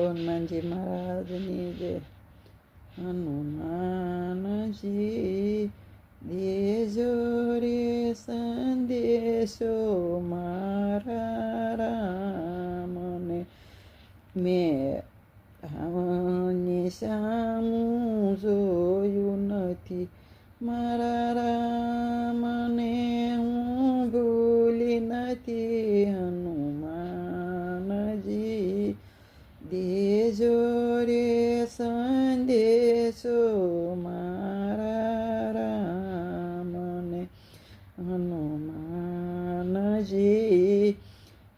હનુમાનજી મહારાજની જય. હનુમાનજી દેજો રે સંદેશો મારા રામને, મેં રાવણની સામું જોયું નથી, મારા રામને હું ભૂલી નથી. હનુમાનજી દેજો રે સંદેશો મારા રામને, હનુમાનજી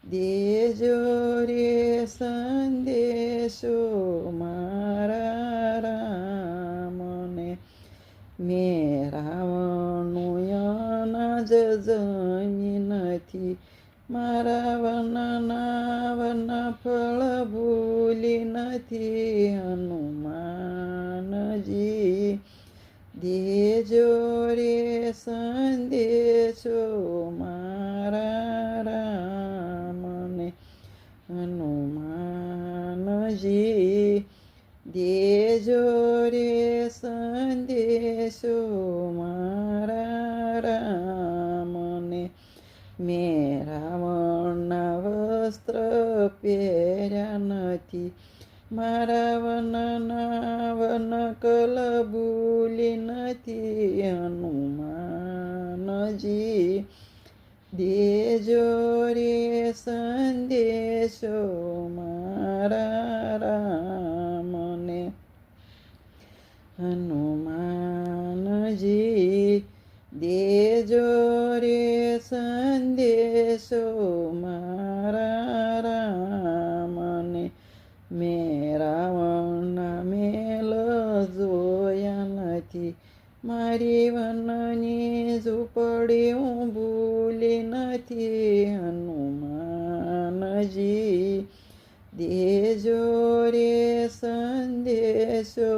દેજો રે સંદેશો મારા રામને, મેં રાવણનું અનાજ જમી નથી, મારા વનના ફળ ભૂલી નથી. હનુમાનજી દેજો રે સંદેશો મારા રામને, હનુમાનજી દેજો રે સંદેશો મારા રામને, મેં રાવણના વસ્ત્ર પહેર્યા નથી, મારા વનકલ ભૂલી નથી. હનુમાનજી દેજો રે સંદેશો મારા રામને, હનુમાનજી દેજો રે સંદેશો મારા રામને, મેં રાવણના મેલ જોયા નથી, મારી વનની ઝૂંપડી હું ભૂલી નથી. હનુમાનજી દેજો રે સંદેશો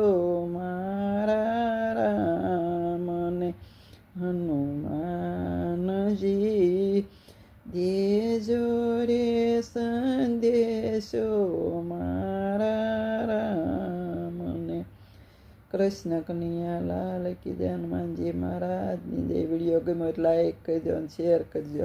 મારા રામને, હનુમાનજી દેજો રે સંદેશો મારા રામને. કૃષ્ણ કનૈયા લાલ કી જય. હનુમાનજી મહારાજની જય. વિડીયો ગમ્યો એટલે લાઈક કરજો અને શેર કરજો.